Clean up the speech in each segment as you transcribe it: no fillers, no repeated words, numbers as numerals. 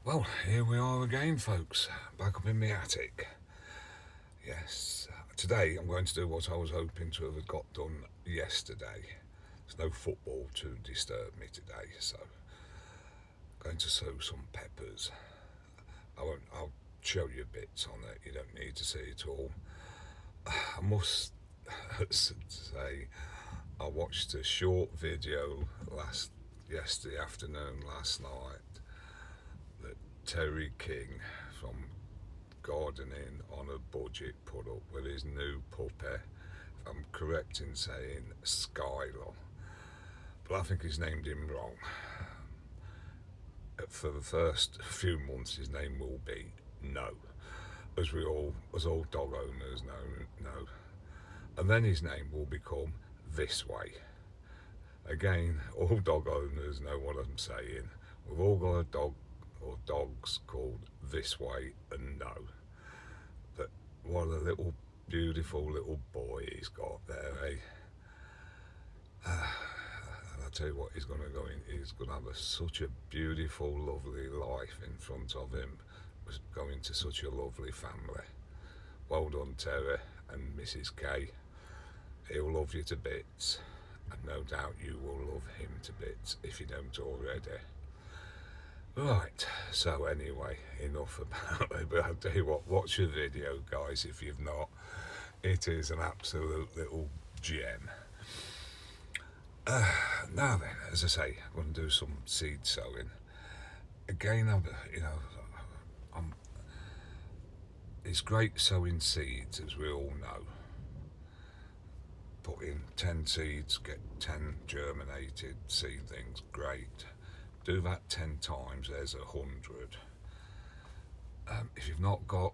Well, here we are again, folks, back up in my attic. Yes, today I'm going to do what I was hoping to have got done yesterday. There's no football to disturb me today, so I'm going to sow some peppers. I'll show you bits on it, you don't need to see it all. I must say, I watched a short video yesterday afternoon, last night, that Terry King from Gardening on a Budget put up with his new puppy. If I'm correct in saying Skylar, but I think he's named him wrong. For the first few months, his name will be No, as all dog owners know, and then his name will become This Way. Again, all dog owners know what I'm saying. We've all got a dog or dogs called This Way and No. But what a little beautiful little boy he's got there, eh? And I'll tell you what, he's going to go in. He's going to have such a beautiful, lovely life in front of him. Was going to such a lovely family. Well done, Terry and Mrs. K. He'll love you to bits, and no doubt you will love him to bits if you don't already. Right, so anyway, enough about it, but I'll tell you what, watch the video, guys, if you've not. It is an absolute little gem. Now then, as I say, I'm going to do some seed sowing. Again, it's great sowing seeds, as we all know. Put in 10 seeds, get 10 germinated seedlings, great. Do that 10 times, there's 100. If you've not got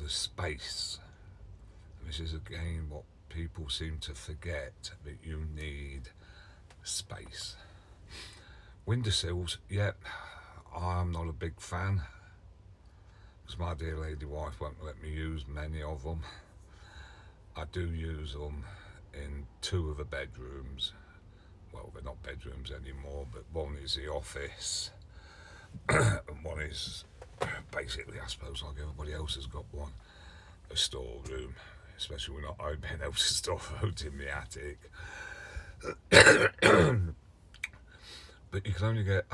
the space, this is again what people seem to forget, that you need space. Windowsills, yep, I'm not a big fan, because my dear lady wife won't let me use many of them. I do use them in 2 of the bedrooms. Well, they're not bedrooms anymore, but one is the office, and one is basically, I suppose, like everybody else has got one, a storeroom, especially when I've been able to stuff out in the attic. But I can only get,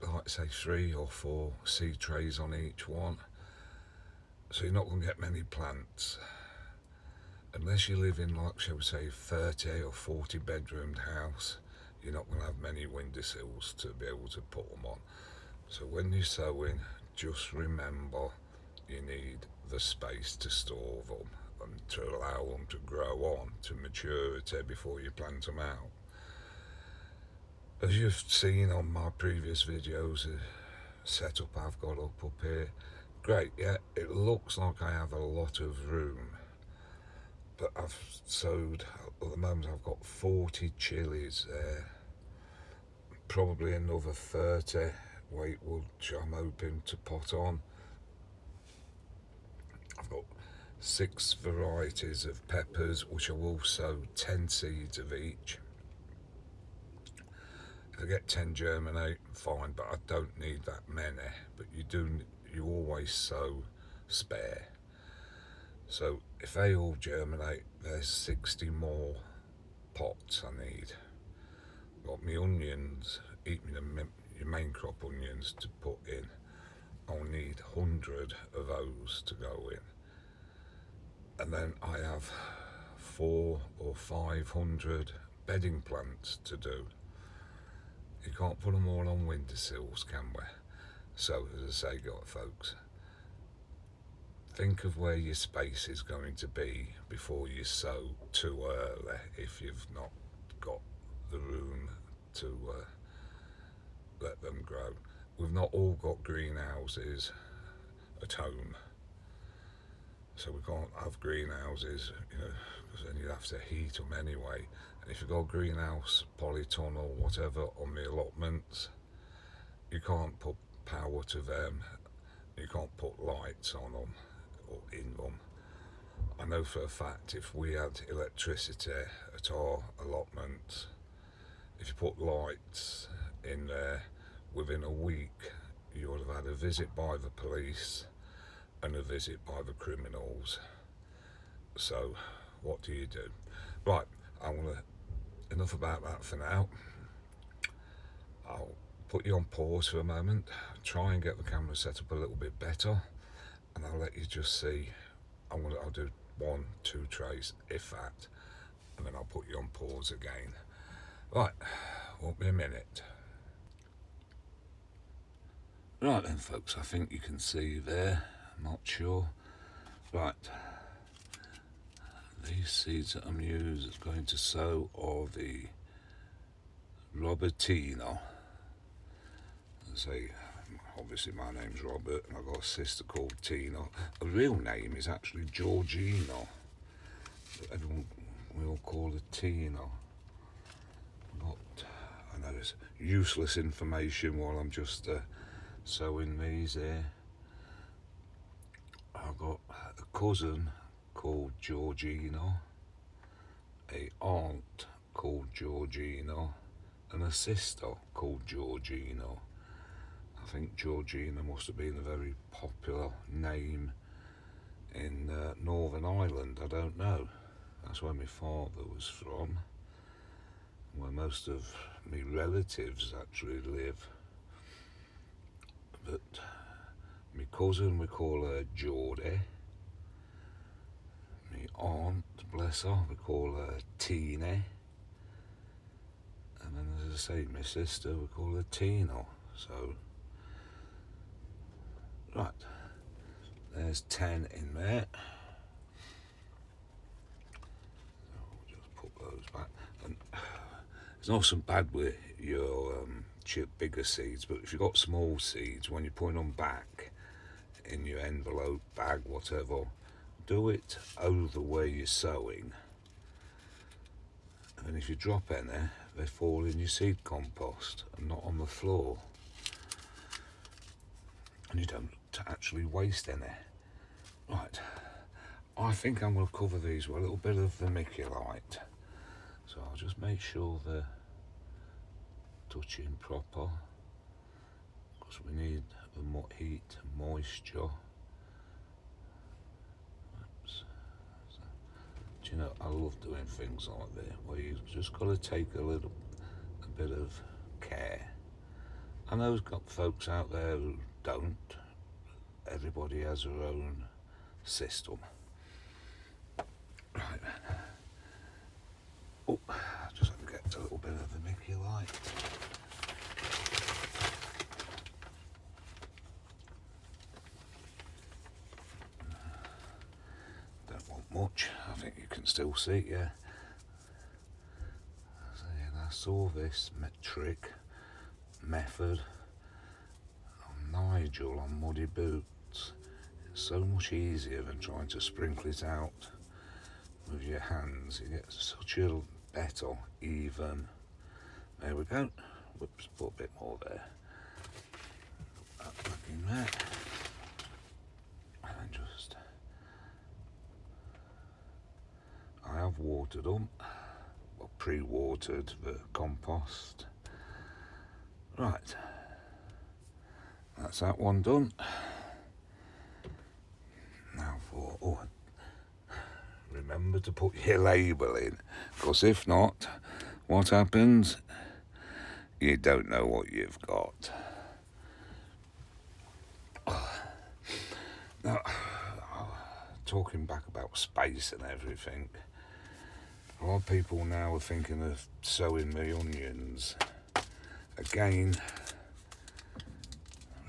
like, say, 3 or 4 seed trays on each one, so you're not going to get many plants. Unless you live in, like, shall we say, 30 or 40 bedroomed house, you're not going to have many windowsills to be able to put them on. So when you're sowing, just remember you need the space to store them and to allow them to grow on to maturity before you plant them out. As you've seen on my previous videos, the setup I've got up here, great, yeah, it looks like I have a lot of room, but I've sowed, at the moment I've got 40 chilies there, probably another 30 which I'm hoping to pot on. I've got 6 varieties of peppers, which I will sow 10 seeds of each. If I get 10 germinate, fine, but I don't need that many. But you always sow spare. So if they all germinate, there's 60 more pots I need. Got my onions, your main crop onions to put in. I'll need 100 of those to go in. And then I have 400 or 500 bedding plants to do. You can't put them all on windowsills, can we? So, as I say, folks, think of where your space is going to be before you sow too early if you've not got the room to let them grow. We've not all got greenhouses at home, so we can't have greenhouses, because then you'd have to heat them anyway. And if you've got a greenhouse, polytunnel, whatever, on the allotments, you can't put power to them, you can't put lights on them or in them. I know for a fact if we had electricity at our allotments, if you put lights in there, within a week you would have had a visit by the police and a visit by the criminals. So what do you do? Right, enough about that for now. I'll put you on pause for a moment, try and get the camera set up a little bit better, and I'll let you just see. I'll do 1-2 trays, if that, and then I'll put you on pause again. Right, won't be a minute. Right then folks, I think you can see there, I'm not sure. Right, these seeds that I'm going to sow are the Robertino. Say, obviously my name's Robert and I've got a sister called Tina. Her real name is actually Georgina. Everyone we all call her Tina. I know it's useless information while I'm just sowing these here. I've got a cousin called Georgina, a aunt called Georgina, and a sister called Georgina. I think Georgina must have been a very popular name in Northern Ireland, I don't know. That's where my father was from, where most of my relatives actually live. But my cousin, we call her Geordie. My aunt, bless her, we call her Tina. And then, as I say, my sister, we call her Tina. So, right, there's 10 in there. So we'll just put those back. And there's not some bad with your bigger seeds, but if you've got small seeds, when you're putting them back in your envelope, bag, whatever, do it over where you're sowing. And if you drop any, they fall in your seed compost and not on the floor. And you don't actually waste any. Right, I think I'm going to cover these with a little bit of vermiculite. So I'll just make sure they're touching proper, because we need the heat and moisture. Oops. So, do you know, I love doing things like that, where you just got to take a bit of care. I know there's got folks out there who don't. Everybody has their own system. Right. Oh, just have to get a little bit of vermiculite. Don't want much. I think you can still see, yeah. So, yeah, I saw this trick method on Nigel on Muddy Boots. It's so much easier than trying to sprinkle it out with your hands. You get such a better, even. There we go. Whoops, put a bit more there. Put that back in there. And just, I have watered them, well, pre-watered the compost. Right, that's that one done. Now remember to put your label in, because if not, what happens? You don't know what you've got. Now, talking back about space and everything, a lot of people now are thinking of sowing the onions. Again,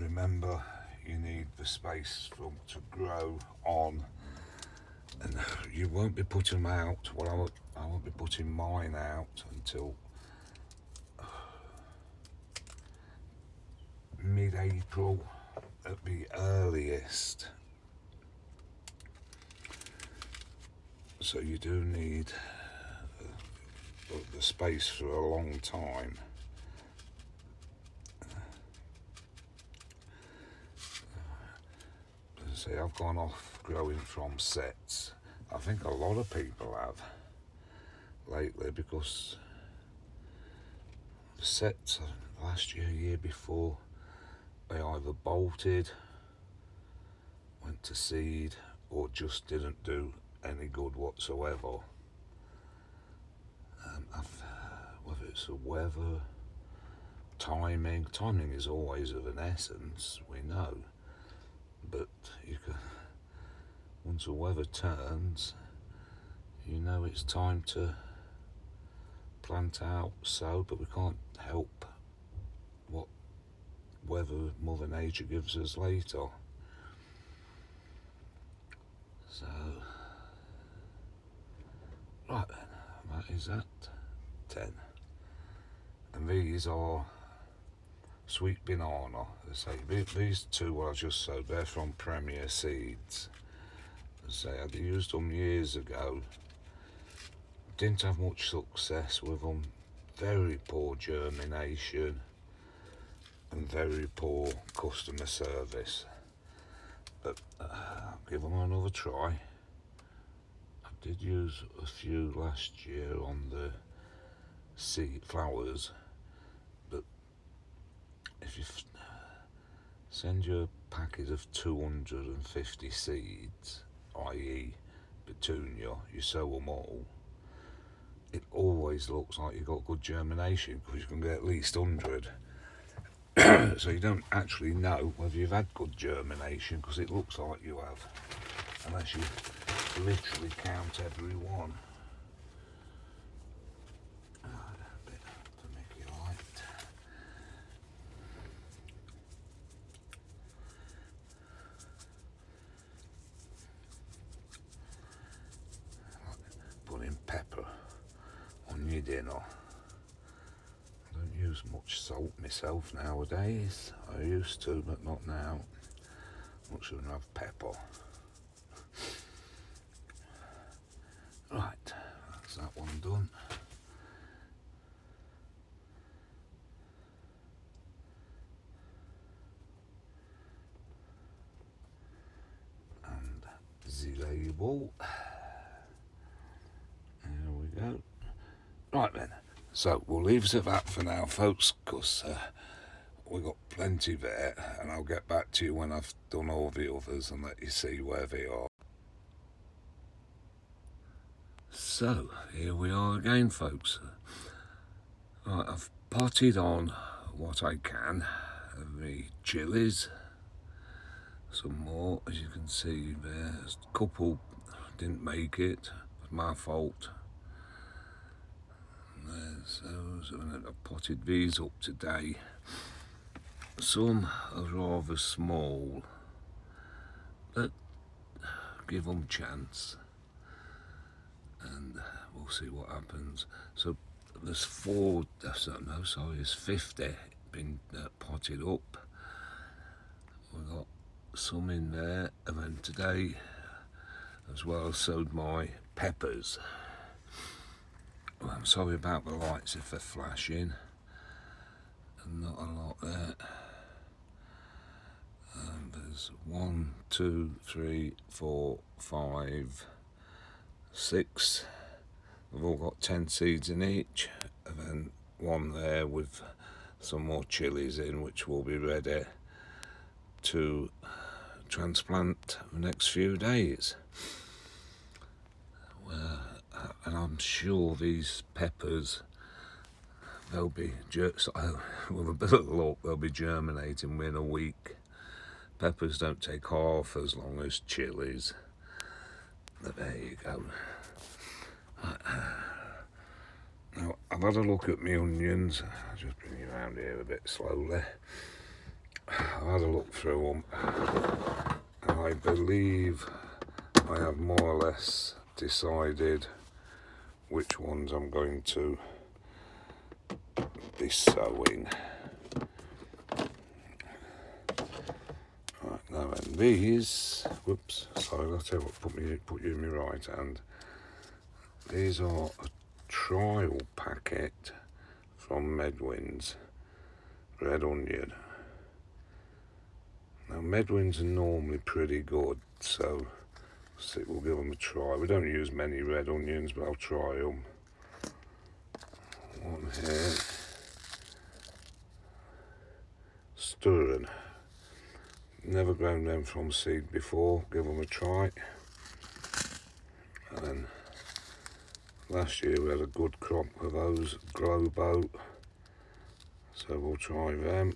remember, you need the space for them to grow on, and you won't be putting them out. Well, I won't be putting mine out until mid-April at the earliest. So you do need the space for a long time. See, I've gone off growing from sets. I think a lot of people have lately, because the sets last year, year before, they either bolted, went to seed, or just didn't do any good whatsoever. Whether it's the weather, timing is always of an essence, we know, but you can, once the weather turns, you know it's time to plant out, sow, but we can't help what weather Mother Nature gives us later. So, right then, that is that 10. And these are sweet banana. As I say, these two what I just sowed, they're from Premier Seeds. As I say, I used them years ago. Didn't have much success with them. Very poor germination and very poor customer service. But I'll give them another try. I did use a few last year on the seed flowers, but if you send you a packet of 250 seeds, i.e. petunia, you sow them all, it always looks like you've got good germination because you can get at least 100. So you don't actually know whether you've had good germination because it looks like you have, unless you literally count every one. A bit to make it light. Putting pepper on your dinner. I don't use much salt myself nowadays. I used to, but not now. Much rather have pepper. Right, that's that one done. And the label. There we go. Right then, so we'll leave it at that for now, folks, because we've got plenty there, and I'll get back to you when I've done all the others and let you see where they are. So, here we are again, folks. Right, I've potted on what I can of the chilies. Some more, as you can see, there's a couple didn't make it. It was my fault. There's those, and I potted these up today. Some are rather small, but give them a chance, and we'll see what happens. So there's there's 50 been potted up. We've got some in there, and then today as well I sowed my peppers. Well, I'm sorry about the lights if they're flashing, and not a lot there. And there's 1, 2, 3, 4, 5, 6. We've all got 10 seeds in each, and then one there with some more chilies in, which will be ready to transplant the next few days. And I'm sure these peppers, they'll be, with a bit of luck, they'll be germinating within a week. Peppers don't take half as long as chilies. But there you go. Now, I've had a look at my onions. I'll just bring you around here a bit slowly. I've had a look through them, and I believe I have more or less decided which ones I'm going to be sowing. Right, now and these, whoops, sorry, I'll tell you what, put you in my right hand. These are a trial packet from Medwin's red onion. Now Medwin's are normally pretty good, so we'll give them a try. We don't use many red onions, but I'll try them. One here. Stirring. Never grown them from seed before, give them a try. And then last year we had a good crop of those Glow Boat, so we'll try them.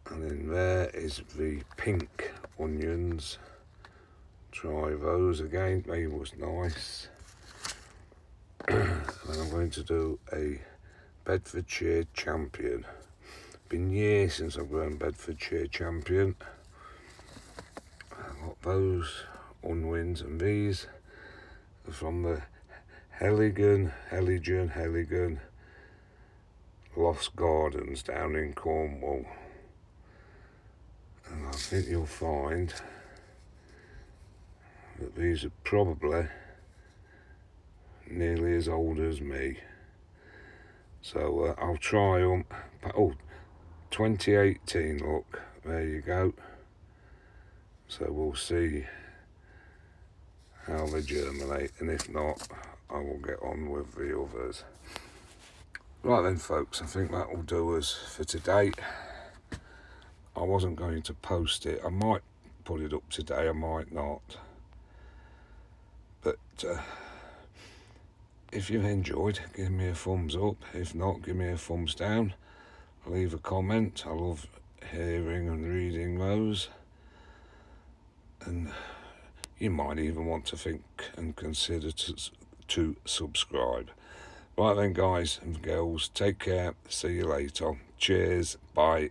And then there is the pink onions, try those again, they was nice. And I'm going to do a Bedfordshire Champion. Been years since I've grown Bedfordshire Champion. I've got those unwins, and these are from the Helligan Lost Gardens down in Cornwall. And I think you'll find that these are probably nearly as old as me. So I'll try them. Oh, 2018, look, there you go. So we'll see how they germinate, and if not, I will get on with the others. Right then folks, I think that will do us for today. I wasn't going to post it. I might put it up today, I might not. But if you've enjoyed, give me a thumbs up. If not, give me a thumbs down. Leave a comment. I love hearing and reading those. And you might even want to think and consider to subscribe. Right then guys and girls, take care. See you later. Cheers. Bye.